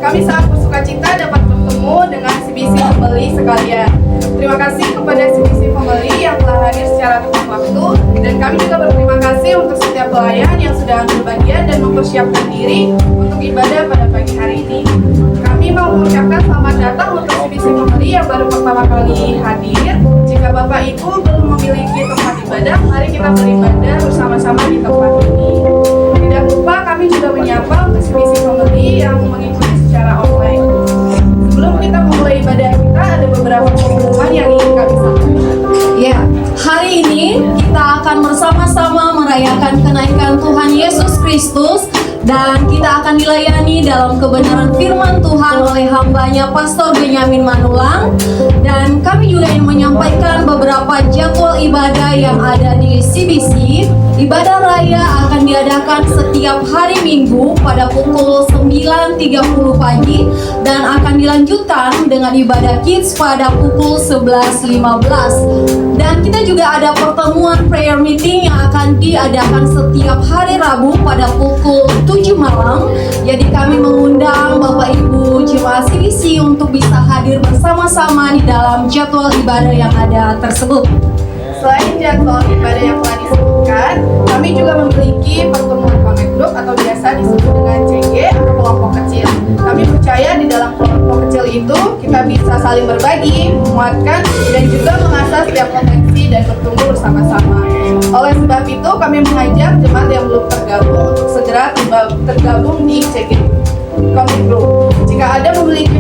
Kami sangat bersukacita dapat bertemu dengan CBC Family sekalian. Terima kasih kepada CBC Family yang telah hadir secara tepat waktu, dan kami juga berterima kasih untuk setiap pelayan yang sudah ambil bagian dan mempersiapkan diri untuk ibadah pada pagi hari ini. Kami mau mengucapkan selamat datang untuk CBC Family yang baru pertama kali hadir. Jika Bapak Ibu belum memiliki tempat ibadah, mari kita beribadah bersama-sama di tempat ini. Tidak lupa kami juga menyapa untuk CBC Family yang mengikuti secara online. Sebelum kita memulai ibadah kita, ada beberapa pengumuman yang ingin kami sampaikan. Ya, hari ini kita akan bersama-sama merayakan kenaikan Tuhan Yesus Kristus, dan kita akan dilayani dalam kebenaran firman Tuhan oleh hambanya Pastor Benyamin Manulang. Dan kami juga ingin menyampaikan beberapa jadwal ibadah yang ada di CBC. Ibadah raya akan diadakan setiap hari Minggu pada pukul 9.30 pagi dan akan dilanjutkan dengan ibadah kids pada pukul 11.15. Dan kita juga ada pertemuan prayer meeting yang akan diadakan setiap hari Rabu pada pukul 7 malam. Jadi kami mengundang Bapak Ibu jemaat CBC untuk bisa hadir bersama-sama di dalam jadwal ibadah yang ada tersebut. Selain jadwal ibadah yang telah disebutkan, kami juga memiliki pertemuan connect group atau biasa disebut dengan CG atau kelompok kecil. Kami percaya di dalam kelompok kecil itu kita bisa saling berbagi, menguatkan, dan juga mengasah setiap potensi dan bertumbuh bersama-sama. Oleh sebab itu, kami mengajak jemaat yang belum tergabung untuk segera tergabung di CG connect group. Jika ada memiliki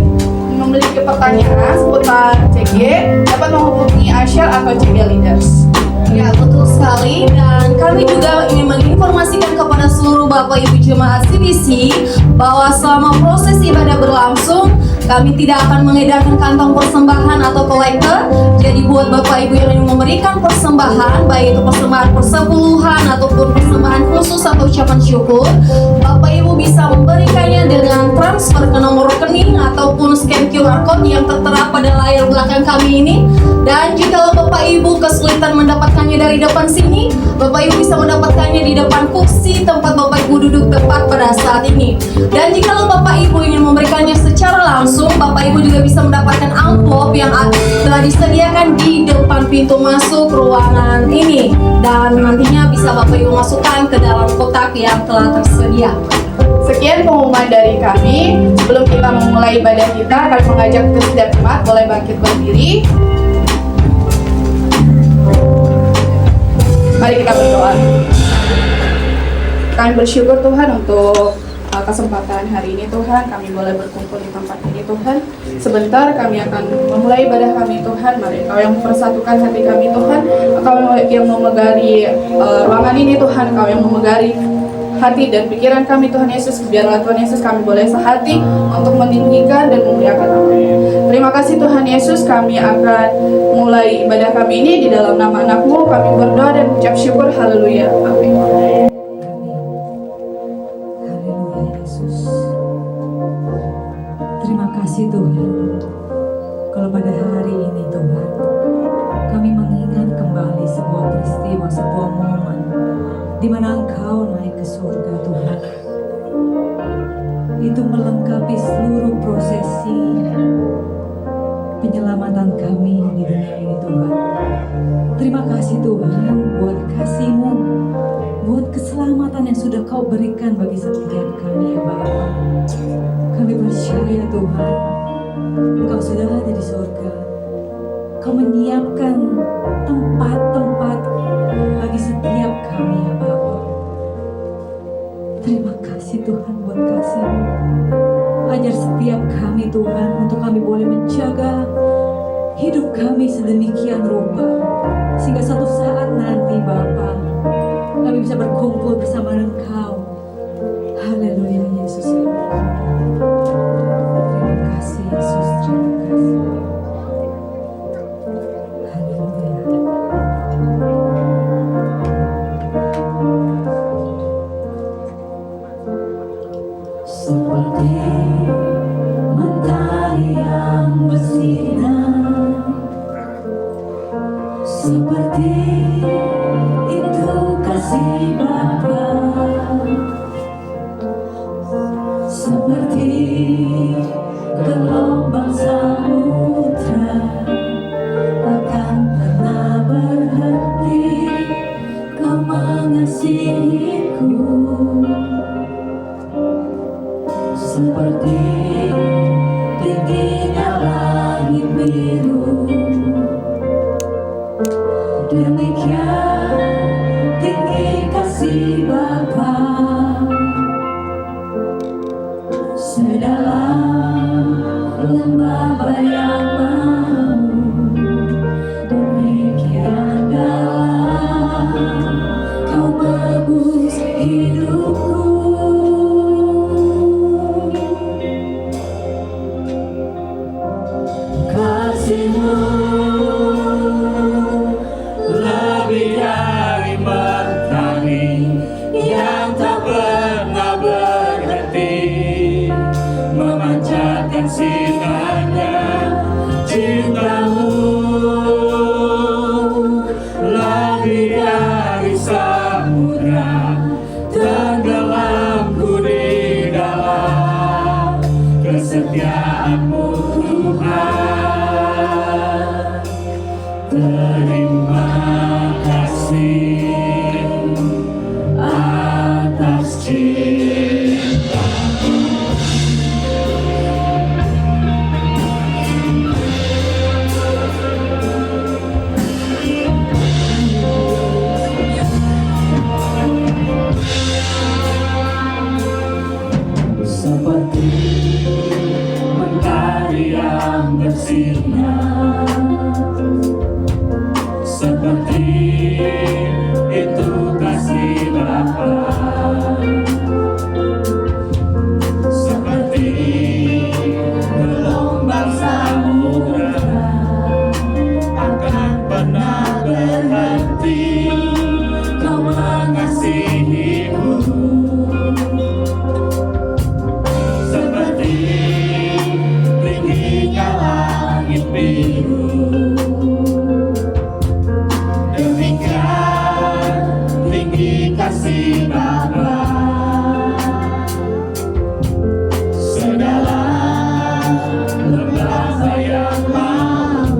pertanyaan seputar CG, dapat menghubungi Asyar atau CG Leaders. Ya, betul sekali. Dan kami juga ingin menginformasikan kepada seluruh Bapak Ibu jemaat CBC bahwa selama proses ibadah berlangsung, kami tidak akan mengedarkan kantong persembahan atau kolektor. Jadi buat Bapak Ibu yang ingin memberikan persembahan, baik itu persembahan persepuluhan ataupun persembahan khusus atau ucapan syukur, Bapak Ibu bisa memberikannya dengan transfer ke nomor rekening ataupun scan QR code yang tertera pada layar belakang kami ini. Dan jika Bapak Ibu kesulitan mendapatkannya dari depan sini, Bapak Ibu bisa mendapatkannya di depan kursi tempat Bapak Ibu duduk tepat pada saat ini. Dan jika Bapak Ibu ingin memberikannya secara langsung, Bapak Ibu juga bisa mendapatkan amplop yang telah disediakan di depan pintu masuk ruangan ini, dan nantinya bisa Bapak Ibu masukkan ke dalam kotak yang telah tersedia. Sekian pengumuman dari kami. Sebelum kita memulai ibadah kita, kami mengajak setiap jemaat boleh bangkit berdiri. Mari kita berdoa. Kami bersyukur Tuhan untuk kesempatan hari ini Tuhan, kami boleh berkumpul di tempat ini Tuhan. Sebentar kami akan memulai ibadah kami Tuhan. Mari Engkau yang mempersatukan hati kami Tuhan, Engkau yang memegari ruangan ini Tuhan, Engkau yang memegari hati dan pikiran kami Tuhan Yesus. Biarlah Tuhan Yesus kami boleh sehati untuk meninggikan dan memuliakan nama-Mu. Terima kasih Tuhan Yesus, kami akan mulai ibadah kami ini di dalam nama anak-Mu. Kami berdoa dan mengucap syukur. Haleluya. Amin. Terima kasih Tuhan, kalau pada hari ini Tuhan, kami mengingat kembali sebuah peristiwa, sebuah momen di mana Engkau naik ke surga Tuhan. Itu melengkapi seluruh prosesi penyelamatan kami di dunia ini Tuhan. Terima kasih Tuhan buat kasih-Mu, buat keselamatan yang sudah Kau berikan bagi setiap kami ya Bapa. Kami percaya Tuhan, Engkau sudah ada di surga. Kau menyiapkan tempat-tempat bagi setiap kami ya Bapa. Terima kasih Tuhan buat kasih-Mu. Ajar setiap kami Tuhan, untuk kami boleh menjaga hidup kami sedemikian rupa, sehingga suatu saat nanti Bapa, kami bisa berkumpul bersama Engkau. Haleluya Yesus. Terima kasih Yesus, terima kasih. kasih-Mu lebih dari mentari yang tak pernah berhenti memancarkan sinarnya. Cinta-Mu lebih dari samudra, tenggelamku di dalam kesetiaan-Mu Tuhan. Terima kasih atas cinta. Seperti mentari yang bersinar, seperti itu kasih Bapa, seperti gelombang samudra akan pernah berhenti Kau mengasihi-Mu. Seperti tingginya langit biru, demikian tinggi kasih Bapa. Sedalam lembah yang mau,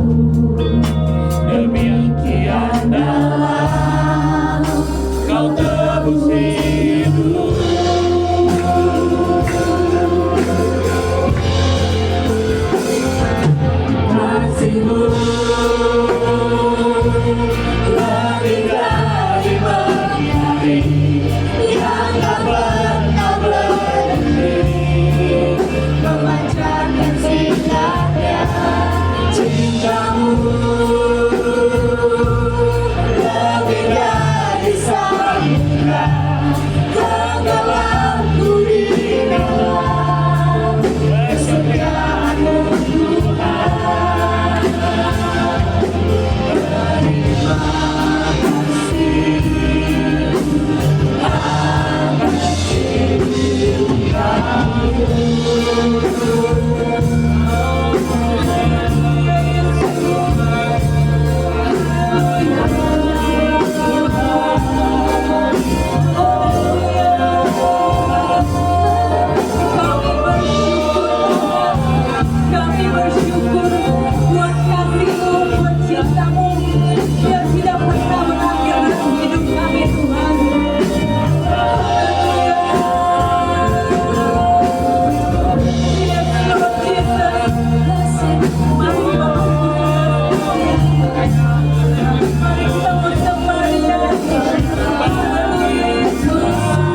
demikian dalam Kau tebus hidup. Kasih-Mu lebih dari mentari yang tak pernah berhenti memancarkan sinarnya. Cinta-Mu lebih dari samudra, tenggelamku di dalam kesetiaan-Mu Tuhan. Terima kasih atas Kami bersyukur buat kasih-Mu, buat cinta-Mu yang tidak pernah berakhir dalam hidup kami, Tuhan. Yes, Lord Jesus. Mari kita bersama Dia. Haleluya, Yesus.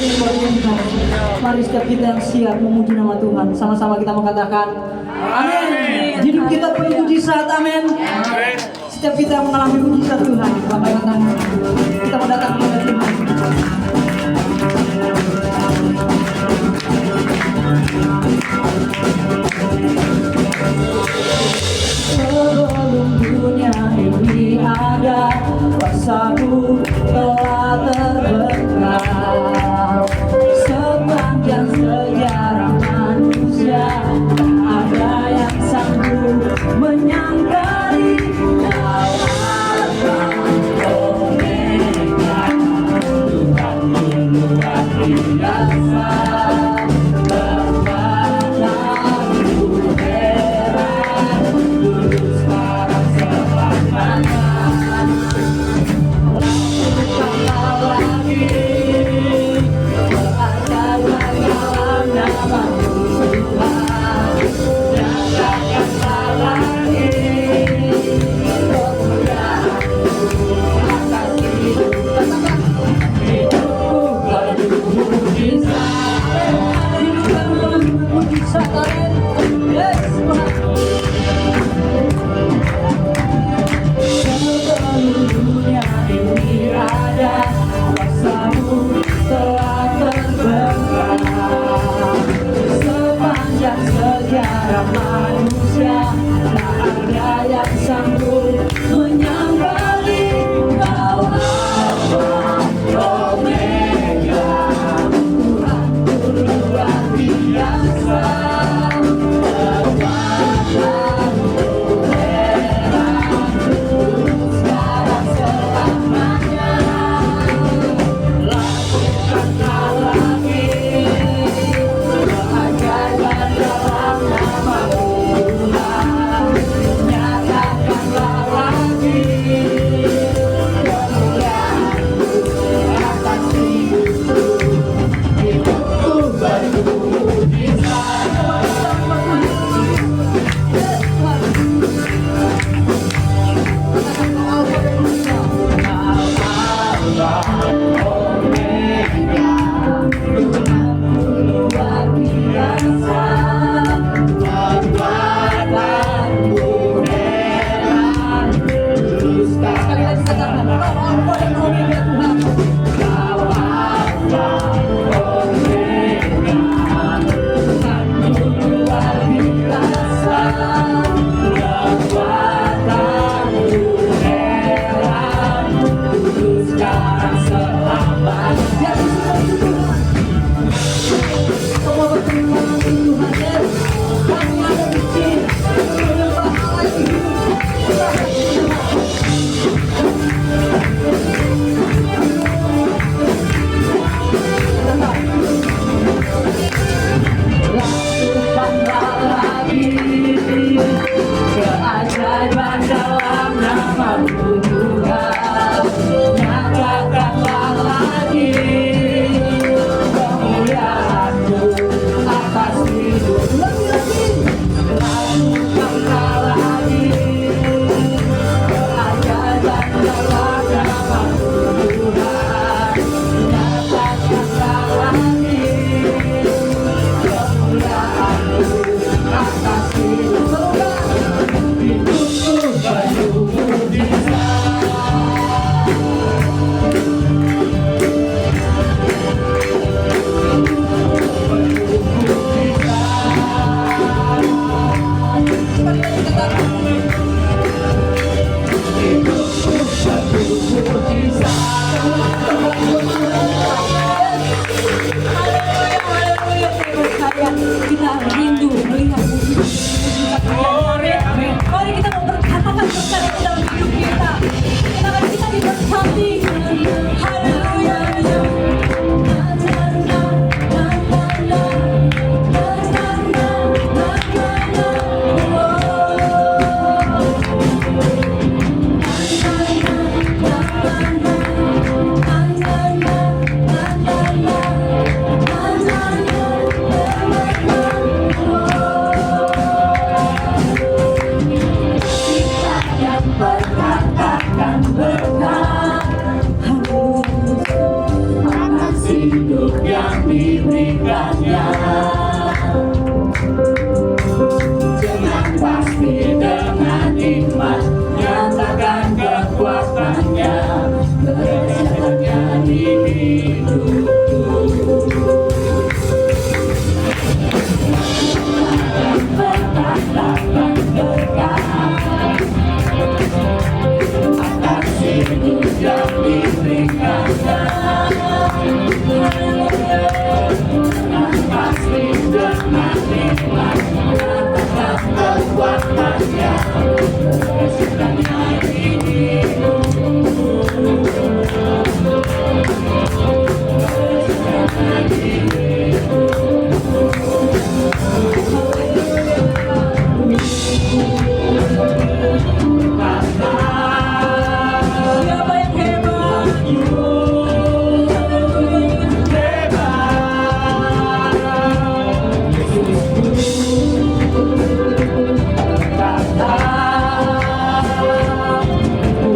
Amin luar biasa. Mari setiap kita yang siap memuji nama Tuhan, sama-sama kita mengatakan amin. Hidup kita penuh mujizat, amin. Setiap kita mengalami mujizat Tuhan, Bapak yang datang, kita mau datang kepada Tuhan. Sebelum dunia ini ada, kuasa-Mu telah terbenam. Sepanjang sejarah manusia, tak ada yang sanggup menyangkali Kau Alfa Omega, Tuhan luar biasa. Sejarah manusia, tak ada yang sanggup menyangkali Kau Alfa Omega, Tuhan luar biasa. Kekuatan heran sekarang selamanya. Lakukanlah lagi keajaiban dalam nama Tuhan. Nyatakanlah lagi kemuliaan atas hidupku. Hidupku bermujizat. dengan pasti dengan iman nyatakan kekuatannya kerjaannya di hidupku. Berkata-kata berkat atas hidup yang diberikannya dengan pasti dengan iman nyatakan kekuatannya kerjaannya di hidupku. Kerjaannya di Siapa yang hebat?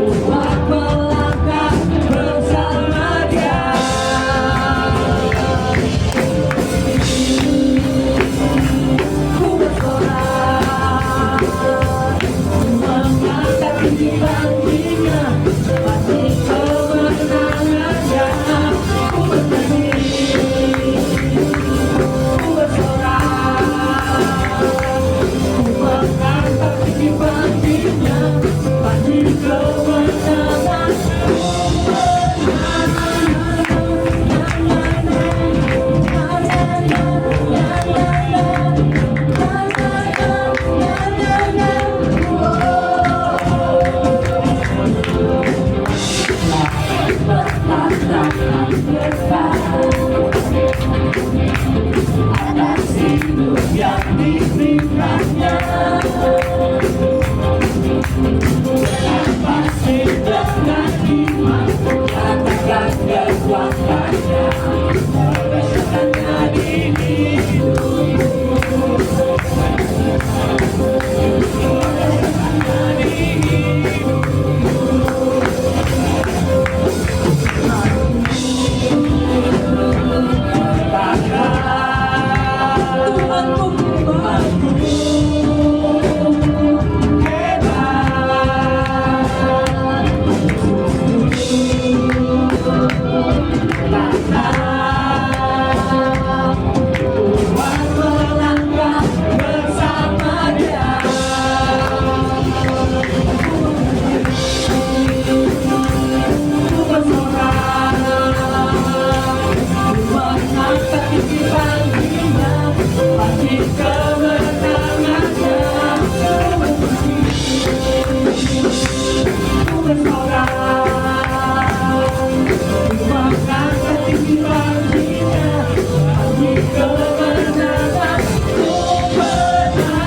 buat melangkah bersama Dia. Ku bersorak mengangkat tinggi baginya pasti kemenangannya. Ku bernyanyi, ku bersorak mengangkat tinggi baginya pasti kemenangan. Atas hidup yang diberikannya dengan pasti dengan iman nyatakan kekuatannya kerjaannya di hidupku. Kerjaannya di buat melangkah bersama Dia. Ku bersorak mengangkat tinggi baginya pasti kemenangannya. Ku bersorak mengangkat tinggi baginya pasti kemenangan. Ku menang.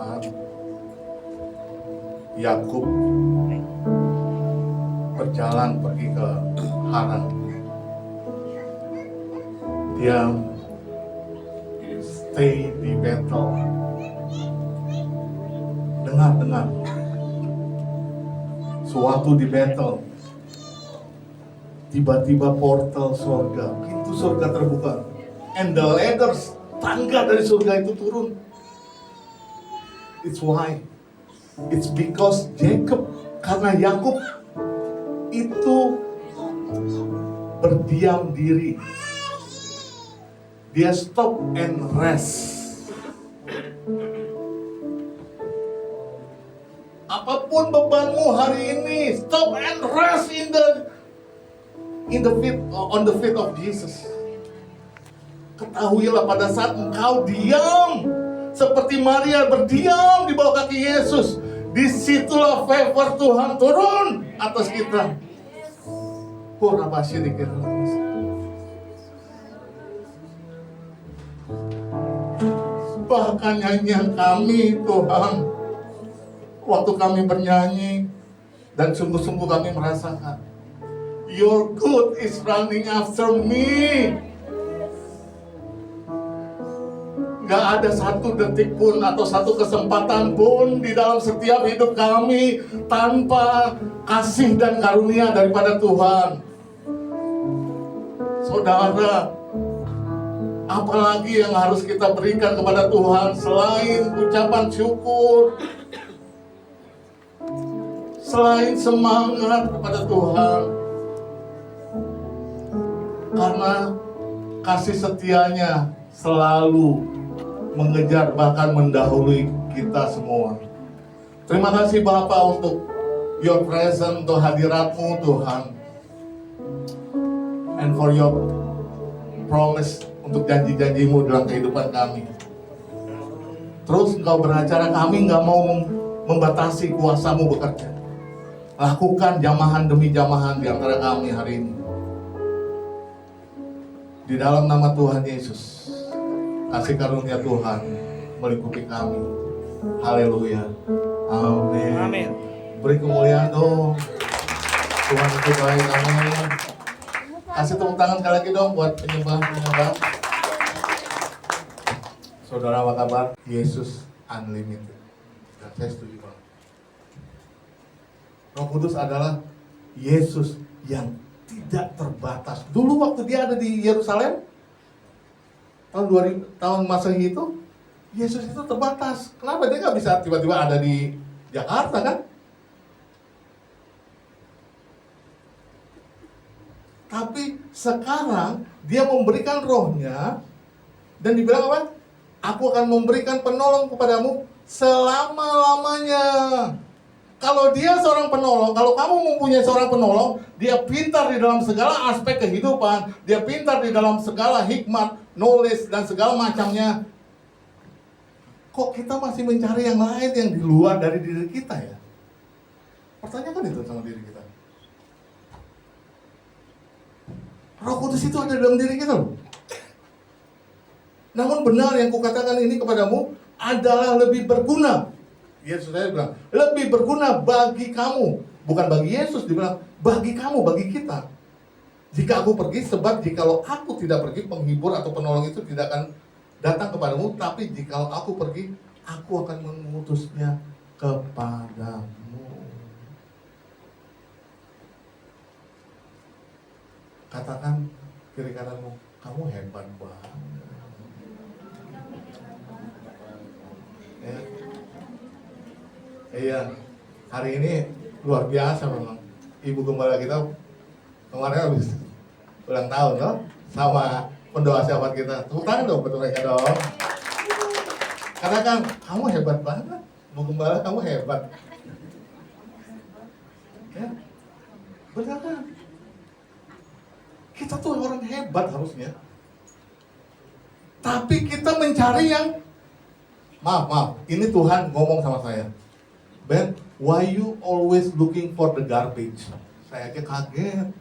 saat Yakub berjalan pergi ke Haran. Dia stay di Betel. Dengar. Suatu di Betel, tiba-tiba portal surga, pintu surga terbuka, and the ladders, tangga dari surga itu turun. It's why? It's because Jacob, karena Yakub itu berdiam diri. Dia stop and rest. Apapun bebanmu hari ini, stop and rest on the feet of Jesus. Ketahuilah pada saat engkau diam, seperti Maria berdiam di bawah kaki Yesus, disitulah favor Tuhan turun atas kita. Bahkan nyanyian kami Tuhan, waktu kami bernyanyi, dan sungguh-sungguh kami merasakan Your good is running after me. Gak ada satu detik pun atau satu kesempatan pun di dalam setiap hidup kami tanpa kasih dan karunia daripada Tuhan. Saudara, apalagi yang harus kita berikan kepada Tuhan selain ucapan syukur, selain semangat kepada Tuhan, karena kasih setianya selalu mengejar bahkan mendahului kita semua. Terima kasih Bapa untuk your presence, untuk hadiratmu Tuhan, and for your promise, untuk janji-janjimu dalam kehidupan kami. Terus Engkau beracara, kami nggak mau membatasi kuasamu bekerja. Lakukan jamahan demi jamahan di antara kami hari ini. Di dalam nama Tuhan Yesus, kasih karunia Tuhan melingkupi kami. Haleluya. Amin. Amin. Beri kemuliaan dong. Tuhan itu baik. Amin. Kasih tepuk tangan sekali lagi dong buat penyembah. Saudara, apa kabar? Yesus unlimited. Dan saya setuju banget. Roh Kudus adalah Yesus yang tidak terbatas. Dulu waktu dia ada di Yerusalem, tahun Masehi itu, Yesus itu terbatas. Kenapa dia nggak bisa tiba-tiba ada di Jakarta kan? Tapi sekarang dia memberikan rohnya dan dibilang apa? Aku akan memberikan penolong kepadamu selama-lamanya. Kalau dia seorang penolong, kalau kamu mempunyai seorang penolong, dia pintar di dalam segala aspek kehidupan, dia pintar di dalam segala hikmat, knowledge, dan segala macamnya. Kok kita masih mencari yang lain yang di luar dari diri kita ya? Pertanyakan itu sama diri kita. Roh Kudus itu ada dalam diri kita loh. Namun benar yang kukatakan ini kepadamu adalah lebih berguna. Yesus saya bilang, lebih berguna bagi kamu. Bukan bagi Yesus, dia bilang, bagi kamu, bagi kita. Jika aku pergi, sebab jikalau aku tidak pergi, penghibur atau penolong itu tidak akan datang kepadamu. Tapi jikalau aku pergi, aku akan mengutusnya kepadamu. Katakan kiri kananmu, kamu hebat banget. Ya. Iya, hari ini luar biasa memang. Ibu gembala kita kemarin habis ulang tahun loh, sama pendoa sahabat kita. Tepuk tangan dong buat mereka dong. Katakan, kamu hebat banget, Ibu Gembala, kamu hebat. Ya, benar kan? Kita tuh orang hebat harusnya. Tapi kita mencari yang maaf, ini Tuhan ngomong sama saya. Ben, why you always looking for the garbage? Saya aja kaget.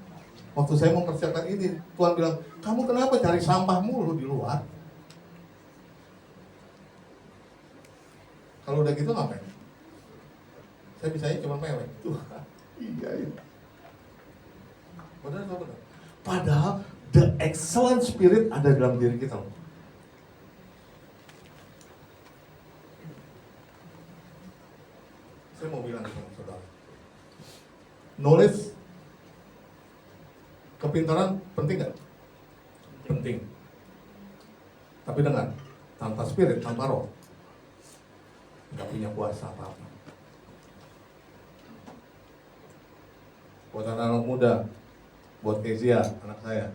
Waktu saya mempersiapkan ini, Tuhan bilang, kamu kenapa cari sampah mulu di luar? Kalau udah gitu ngapain? Saya bisanya cuma mewek. Tuhan, iya. Benar atau benar? Padahal the excellent spirit ada dalam diri kita. Saya mau bilang sama saudara, knowledge, kepintaran penting nggak? Penting. Tapi dengar, tanpa spirit, tanpa roh, nggak punya kuasa apa-apa. Buat anak-anak muda, buat Kezia, anak saya,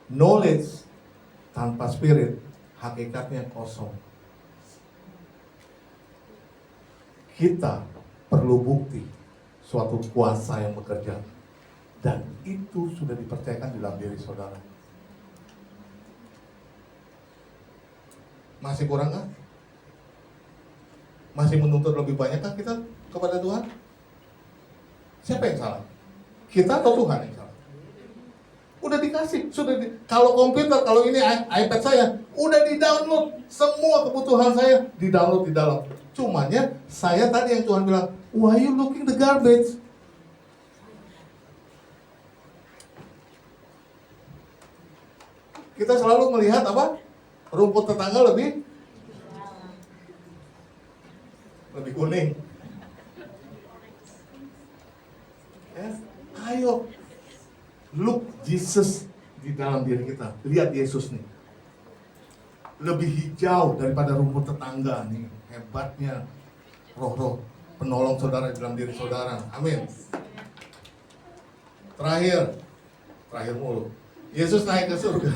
knowledge tanpa spirit, hakikatnya kosong. Kita perlu bukti suatu kuasa yang bekerja, dan itu sudah dipercayakan di dalam diri saudara. Masih kurang kan? Masih menuntut lebih banyak kan kita kepada Tuhan? Siapa yang salah? Kita atau Tuhan yang salah? Udah dikasih, kalau komputer, kalau ini iPad saya, udah di-download semua kebutuhan saya, di-download di dalam. Cumanya saya tadi yang Tuhan bilang, why you looking the garbage? Kita selalu melihat apa? Rumput tetangga lebih kuning. Ya, ayo look Jesus di dalam diri kita. Lihat Yesus nih. Lebih hijau daripada rumput tetangga nih. Hebatnya roh-roh penolong saudara di dalam diri saudara. Amin. Terakhir mulu. Yesus naik ke surga.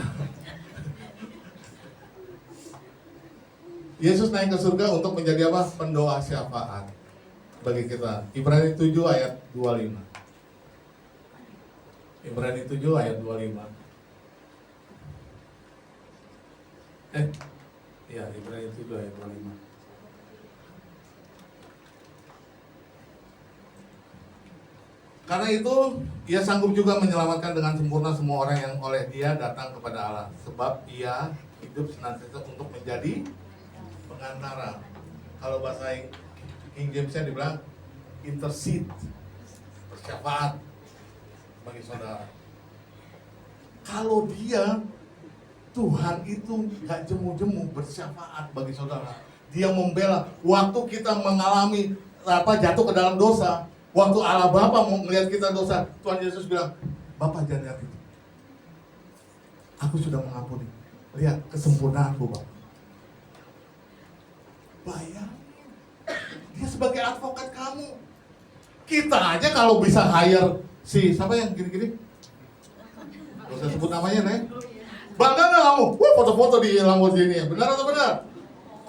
Yesus naik ke surga untuk menjadi apa? Pendoa syafaat bagi kita. Ibrani 7 ayat 25. Ibrani 7 ayat 25. Ibrani 7 ayat 25. Karena itu, ia sanggup juga menyelamatkan dengan sempurna semua orang yang oleh dia datang kepada Allah. Sebab ia hidup senantiasa untuk menjadi pengantara. Kalau bahasa King James-nya dibilang intercede, bersyafaat bagi saudara. Kalau dia, Tuhan itu gak jemu-jemu bersyafaat bagi saudara. Dia membela waktu kita mengalami jatuh ke dalam dosa. Waktu Allah Bapa mau melihat kita dosa, Tuhan Yesus bilang, Bapa jangan lihat itu. Aku sudah mengampuni. Lihat kesempurnaanku, Bapa. Bayangin, dia sebagai advokat kamu. Kita aja kalau bisa hire siapa yang gini-gini? Gak usah sebut namanya, Nek. Bangga gak kamu? Wah, foto-foto di Lamborghini. Benar atau benar?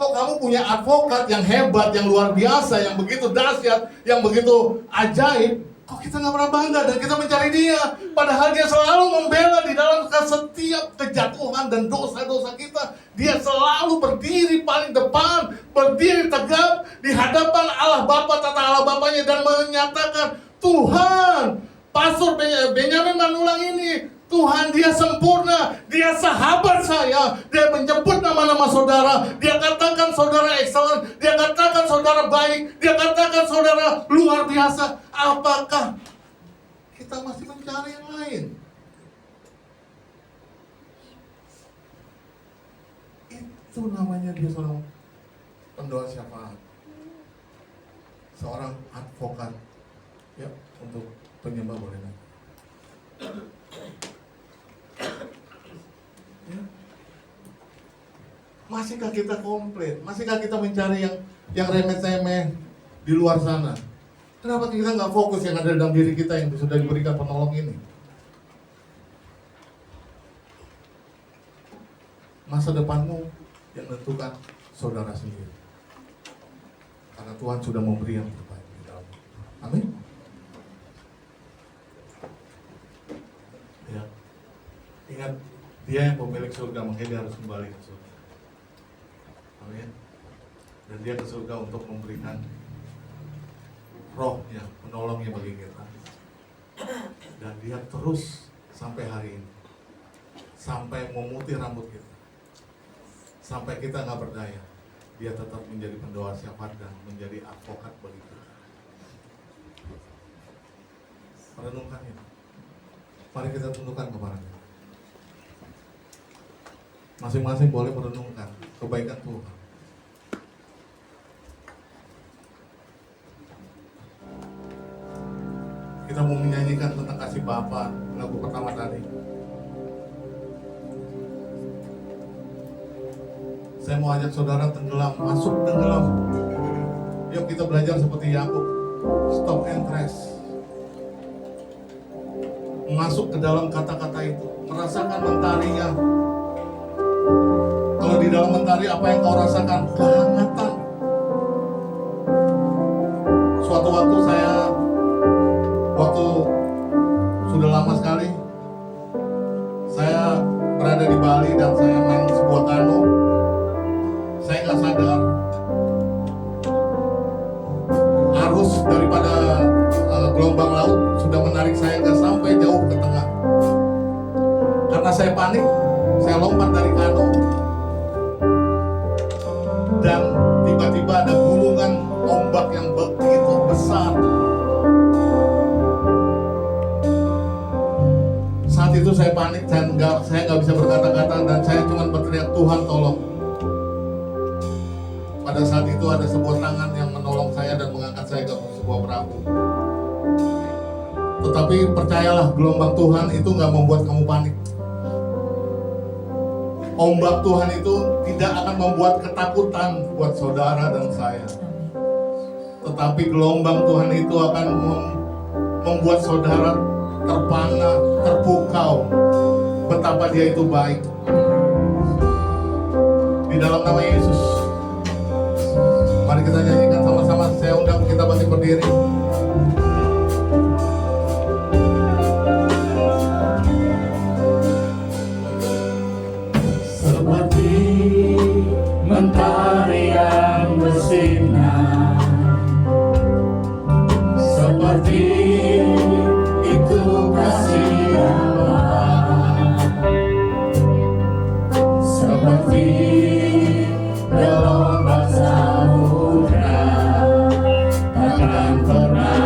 Kok kamu punya advokat yang hebat, yang luar biasa, yang begitu dahsyat, yang begitu ajaib? Kok kita nggak pernah bangga dan kita mencari dia? Padahal dia selalu membela di dalam setiap kejatuhan dan dosa-dosa kita. Dia selalu berdiri paling depan, berdiri tegap di hadapan Allah Bapa, tata Allah Bapanya, dan menyatakan, Tuhan, Pastor Benyamin Manulang ini, Tuhan dia sempurna, dia sahabat saya, dia menyebut nama-nama saudara, dia katakan saudara excellent, dia katakan saudara baik, dia katakan saudara luar biasa. Apakah kita masih mencari yang lain? Itu namanya dia seorang pendoa syafaat, seorang advokat, ya, untuk penyembah boleh. Ya. Masihkah kita komplit? Masihkah kita mencari yang remeh-temeh di luar sana? Kenapa kita nggak fokus yang ada dalam diri kita yang sudah diberikan penolong ini? Masa depanmu yang menentukan saudara sendiri. Karena Tuhan sudah memberi yang terbaik di dalam. Amin. Ya. Ingat, dia yang pemilik surga, makanya dia harus kembali ke surga. Amin. Dan dia ke surga untuk memberikan rohnya, menolongnya bagi kita. Dan dia terus sampai hari ini, sampai memutih rambut kita, sampai kita nggak berdaya. dia tetap menjadi pendoa syafaat dan menjadi advokat bagi kita. Renungkan itu. Mari kita tundukkan kepadanya. Masing-masing boleh merenungkan kebaikan Tuhan. Kita mau menyanyikan tentang kasih Bapa, lagu pertama tadi. Saya mau ajak saudara tenggelam, masuk tenggelam. Yuk kita belajar seperti Yakub, stop and trace. Masuk ke dalam kata-kata itu, merasakan mentarinya. Kalau di dalam mentari apa yang kau rasakan? Kehangatan. Suatu waktu sudah lama sekali, saya berada di Bali dan saya main sebuah kano. Saya nggak sadar arus daripada gelombang laut sudah menarik saya nggak sampai jauh ke tengah. Karena saya panik, saya lompat dari kano dan tiba-tiba ada gulungan ombak yang begitu besar. Saat itu saya panik dan saya nggak bisa berkata-kata dan saya cuma berteriak, Tuhan tolong. Pada saat itu ada sebuah tangan yang menolong saya dan mengangkat saya ke sebuah perahu. Tetapi percayalah, gelombang Tuhan itu nggak membuat kamu panik. Ombak Tuhan itu tidak akan membuat ketakutan buat saudara dan saya. Tetapi gelombang Tuhan itu akan membuat saudara terpana, terpukau betapa Dia itu baik. Di dalam nama Yesus, mari kita nyanyikan sama-sama. Saya undang kita bangkit berdiri. Seperti mentari yang bersinar, seperti itu kasih Allah, seperti gelombang samudra takkan pernah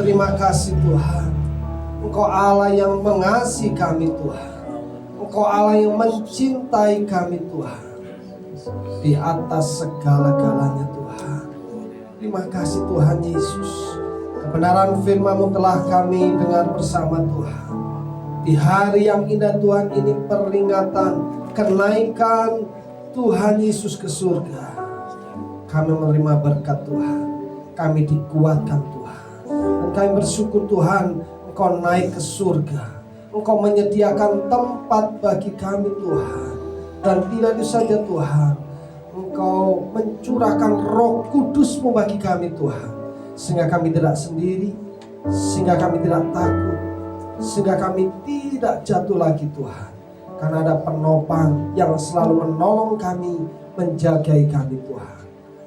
terima kasih Tuhan. Engkau Allah yang mengasihi kami Tuhan. Engkau Allah yang mencintai kami Tuhan. Di atas segala-galanya Tuhan. Terima kasih Tuhan Yesus. Kebenaran firman-Mu telah kami dengar bersama Tuhan. Di hari yang indah Tuhan ini peringatan kenaikan Tuhan Yesus ke surga. Kami menerima berkat Tuhan. Kami dikuatkan Tuhan. Dan kami bersyukur Tuhan, Engkau naik ke surga. Engkau menyediakan tempat bagi kami Tuhan. Dan tidak itu saja Tuhan, Engkau mencurahkan Roh Kudus-Mu bagi kami Tuhan. Sehingga kami tidak sendiri, sehingga kami tidak takut, sehingga kami tidak jatuh lagi Tuhan. Karena ada penopang yang selalu menolong kami, menjagai kami Tuhan.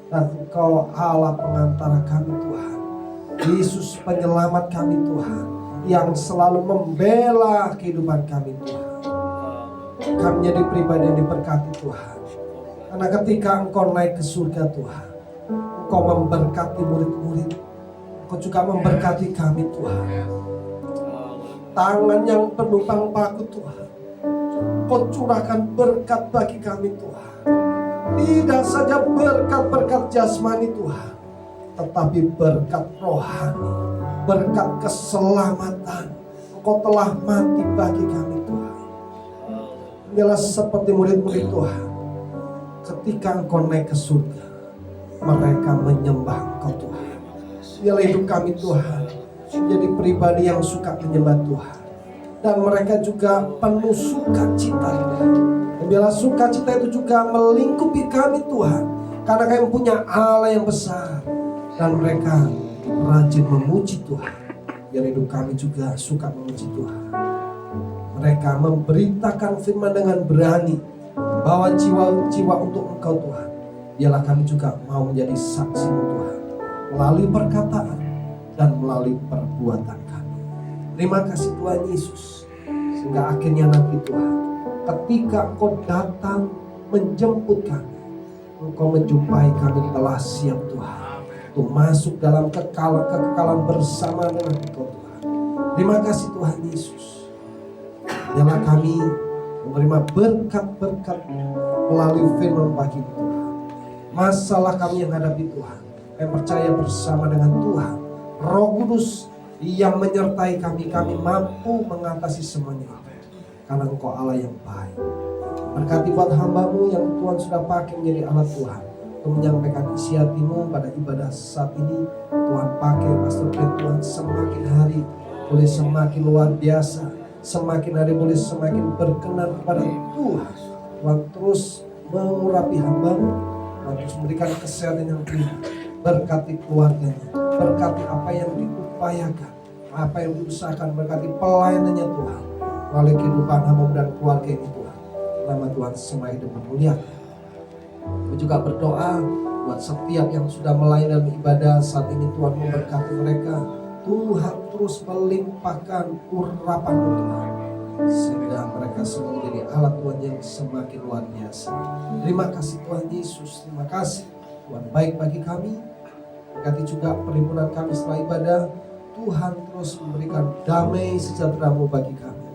Dan Engkau Allah pengantara kami Tuhan. Yesus penyelamat kami Tuhan, yang selalu membela kehidupan kami Tuhan. Kami menjadi pribadi yang diberkati Tuhan. Karena ketika Engkau naik ke surga Tuhan, Engkau memberkati murid-murid, Engkau juga memberkati kami Tuhan. Tangan yang penuh paku Tuhan, Engkau curahkan berkat bagi kami Tuhan. Tidak saja berkat-berkat jasmani Tuhan, tetapi berkat rohani, berkat keselamatan. Engkau telah mati bagi kami Tuhan. Inilah seperti murid-murid Tuhan. Ketika Engkau naik ke surga, mereka menyembah Engkau Tuhan. Inilah hidup kami Tuhan, menjadi pribadi yang suka menyembah Tuhan. Dan mereka juga penuh sukacita. Dan biarlah sukacita itu juga melingkupi kami Tuhan. Karena kami punya Allah yang besar. Dan mereka rajin memuji Tuhan. Biar hidup kami juga suka memuji Tuhan. Mereka memberitakan firman dengan berani. Bawa jiwa-jiwa untuk Engkau Tuhan. Biarlah kami juga mau menjadi saksi-Mu Tuhan. Melalui perkataan dan melalui perbuatan kami. Terima kasih Tuhan Yesus. Sehingga akhirnya nanti Tuhan, ketika Engkau datang menjemput kami, Engkau menjumpai kami telah siap Tuhan, untuk masuk dalam kekekalan bersama dengan Engkau Tuhan. Terima kasih Tuhan Yesus. Biarlah kami menerima berkat-berkat melalui firman pagi Tuhan. Masalah kami yang hadapi Tuhan, kami percaya bersama dengan Tuhan, Roh Kudus yang menyertai kami, kami mampu mengatasi semuanya. Karena Engkau Allah yang baik. Berkati buat hamba-Mu yang Tuhan sudah pakai menjadi alat Tuhan untuk menyampaikan isi hati-Mu pada ibadah saat ini. Tuhan pakai Pastor Brent Tuhan semakin hari boleh semakin luar biasa, semakin hari boleh semakin berkenan kepada Tuhan. Tuhan terus mengurapi hamba-Mu, Tuhan terus memberikan kesehatan yang penuh. Berkati keluarganya, berkati apa yang diupayakan, apa yang diusahakan, berkati pelayanannya Tuhan melalui kehidupan hamba dan keluarga ini Tuhan. Nama Tuhan semakin dimuliakan. Kami juga berdoa buat setiap yang sudah melayani ibadah saat ini, Tuhan memberkati mereka. Tuhan terus melimpahkan urapan Tuhan, sehingga mereka semua menjadi alat Tuhan yang semakin luar biasa. Terima kasih Tuhan Yesus, terima kasih Tuhan baik bagi kami. Berkati juga perhimpunan kami setelah ibadah. Tuhan terus memberikan damai sejahtera-Mu bagi kami.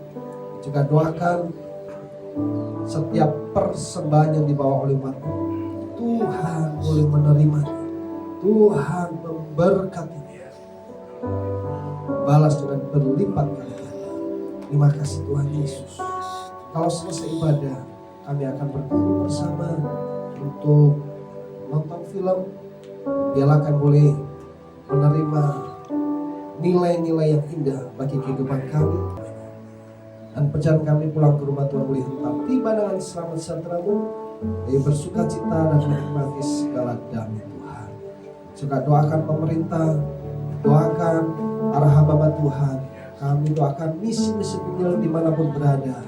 Juga doakan setiap persembahan yang dibawa oleh umat-Mu, Tuhan boleh menerimanya, Tuhan memberkatinya, balas dengan berlipat kali ganda. Terima kasih Tuhan Yesus. Kalau selesai ibadah, kami akan berkumpul bersama untuk nonton film. Biarlah kami boleh menerima nilai-nilai yang indah bagi kehidupan kami. Dan perjalanan kami pulang ke rumah Tuhan boleh tetap tiba dengan selamat sejahtera-Mu, yang bersuka cita dan menikmati segala damai Tuhan. Juga doakan pemerintah, doakan para hamba Tuhan. Kami doakan misi-misi penjual dimanapun berada.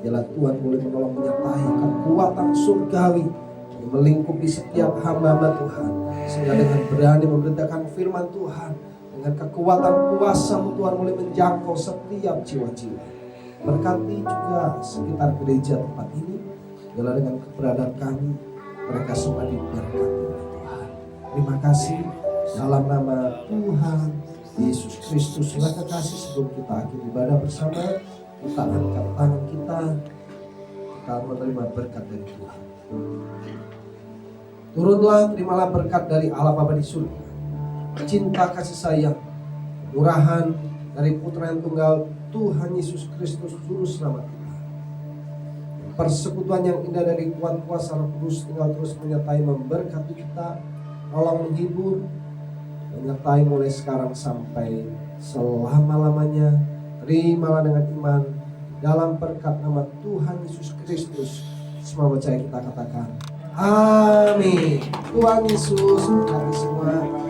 Biarlah Tuhan boleh menolong menyertai kekuatan surgawi yang melingkupi setiap hamba Tuhan. Sehingga dengan berani memberitakan firman Tuhan, dengan kekuatan kuasa-Mu Tuhan boleh menjangkau setiap jiwa-jiwa. Berkati juga sekitar gereja tempat ini. Biarlah dengan keberadaan kami, mereka semua diberkati oleh Tuhan. Terima kasih dalam nama Tuhan Yesus Kristus, silakan kasih sebelum kita akhiri ibadah bersama. Kita angkat tangan kita menerima berkat dari Tuhan. Turunlah, terimalah berkat dari Allah Bapa di surga, cinta kasih sayang, kemurahan dari Putra yang tunggal Tuhan Yesus Kristus Juru Selamat kita. Persekutuan yang indah dari kuat kuasa Roh Kudus tinggal terus menyertai, memberkati kita, tolong menghibur, menyertai mulai sekarang sampai selama-lamanya. Terimalah dengan iman dalam berkat nama Tuhan Yesus Kristus. Semua percaya kita katakan amin. Tuhan Yesus berkati semua.